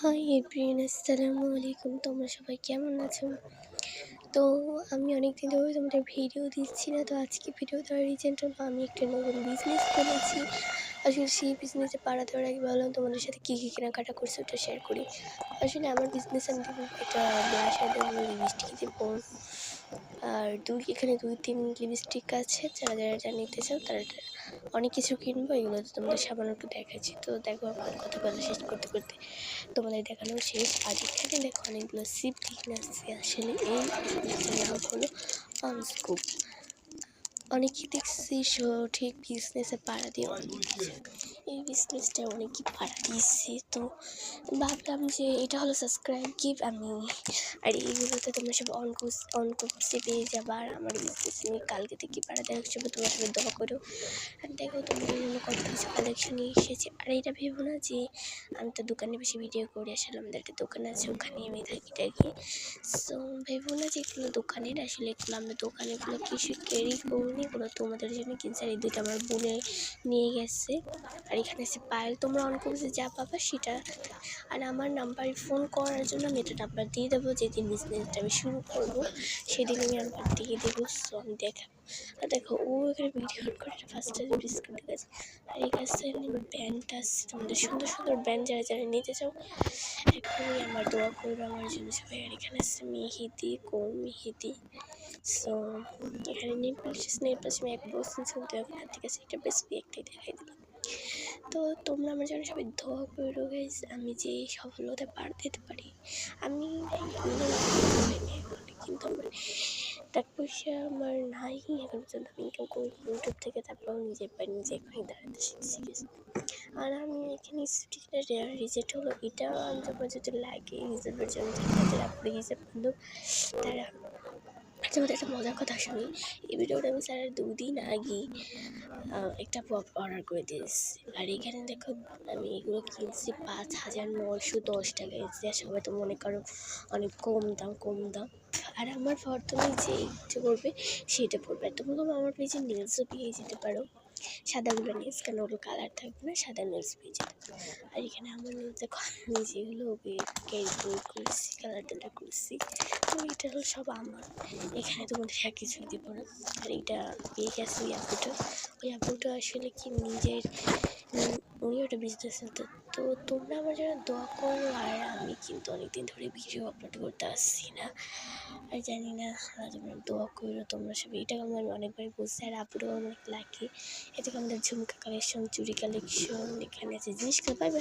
Hi everyone, আসসালামু আলাইকুম। তোমরা সবাই কেমন আছো? তো আমি অনেকদিন ধরে তোমাদের ভিডিও দিচ্ছি না। তো আজকে ভিডিও দেওয়ার রিজনটা হলো আমি একটা নতুন বিজনেস করেছি। আসলে সেই বিজনেসে পাড়া দেওয়ার আগে ভাবলাম তোমাদের সাথে কী কী কেনাকাটা করছি ওটা শেয়ার করি। আসলে আমার বিজনেস আমি দেবো একটা ব্লাশার দেবো, লিপস্টিক দেবো, আর এখানে 2-3 লিপস্টিক আছে। যারা নিতে চাও তারা অনেক কিছু কিনবো। এগুলো তো তোমাদের সামান্য একটু দেখাচ্ছি। তো দেখো আমার কথা শেষ করতে করতে তোমাদের দেখানো শেষ। আর এখানে দেখো অনেকগুলো সিপটিন আছে। আসলে এই ওষুধটার নাম হলো পামস্কুপ। অনেকেই দেখছি সঠিক বিজনেসে পাড়া দিয়ে অনেক কিছু, এই বিজনেসটা অনেকই পাড়া দিয়েছে। তো ভাবলাম যে এটা হলো সাবস্ক্রাইব গিফট আমি, আর এইগুলোতে তোমরা সব অন করছে পেয়ে যাবা। আর আমার বিজনেস আমি কালকে থেকে পাড়া দেওয়ার হিসেবে তোমরা সবাই দোয়া করো। আর দেখো তোমাদের জন্য কত কিছু কালেকশন নিয়ে এসেছে। আর এটা ভেবো না যে আমি তো দোকানে বেশি ভিডিও করে আসলে আমাদের একটা দোকান আছে, ওখানে আমি থাকি। সো ভেবো না যে এগুলো দোকানের, আসলে এগুলো আমরা দোকানেগুলো কিছু ক্যারি করিনি, এগুলো তোমাদের জন্য কিনছি। আর এই দুইটা আমার বোনে নিয়ে গেছে। আর এখানে আছে পায়েল, তোমরা অন করছে যা পাবা সেটা। আর আমার নাম্বারে ফোন করার জন্য আমি এটা নাম্বার দিয়ে দেবো। যেদিন বিজনেসটা আমি শুরু করবো সেদিন আমি নাম্বার দিয়ে দেবো। সো আমি দেখাবো। আর দেখো ও এখানে ভিডিও অন করে ফার্স্টে বিস্কুট গেছে। আর এই কাছে ব্যান্ড আছে, তোমাদের সুন্দর সুন্দর ব্যান্ড যারা নিতে চাও এখনই আমার দোয়া করবে আমার জন্য সবাই। আর এখানে আছে মেহেদি, মেহেদি। সো এখানে নেল পালিশ আমি 1 বছর চলতে হবে না, ঠিক আছে? এটা বেশ একটাই দেখাই দিলাম। তো তোমরা আমার জন্য সবাই দোয়া করো গাইস, আমি যে সফলতা পার দিতে পারি। আমি কিন্তু আমার টাকা পয়সা আমার নাই এখন পর্যন্ত। আমি ইনকাম করি ইউটিউব থেকে, তারপর নিজের পায়ে নিজে এখানে দাঁড়াতে শিখছি। আর আমি এখানে রিজেক্ট হলো এটা তোমার যদি লাগে রিজার্ভের জন্য তাদের আপনি হিসেব বন্ধু তারা। তোমাদের একটা মজার কথা শুনি, এই ভিডিওটা আমি স্যারের 2 দিন আগে একটা পপ অর্ডার করে দিয়েছি। আর এখানে দেখো আমি এগুলো কিনছি 5,910 টাকায়। যে সবাই তো মনে করো অনেক কম দাম। আর আমার প্রথমে যে ইচ্ছে করবে সেটা পড়বে। আর তোমরা আমার পেজে নেলসও পেয়ে যেতে পারো, সাদাগুলো নেলস, কেন ওগুলো কালার থাকবে না, সাদা নেলস পেয়ে যেতে পারো। আর এখানে আমার নেলস দেখো আমি যেগুলো ক্যারি করছি, কালার করছি, তো এটা হলো সব আমার। এখানে তোমাদের এক কিছুই দেবো না। আর এটা পেয়ে গেছে ওই আপুটা আসলে কি নিজের উনি একটা বিজনেস হতো। তো তোমরা আমার জন্য দোয়া করো। আর আমি কিন্তু অনেকদিন ধরে ভিডিও আপলোড করতে আসছি না, আর জানি না, তোমরা দোয়া করো। তোমরা সবাই এটা আমি অনেকবার বলছি। আর আপুরাও অনেক লাকি। এদিকে আমাদের ঝুমকা কালেকশন, চুড়ি কালেকশন, এখানে আছে জিনিস পাবে।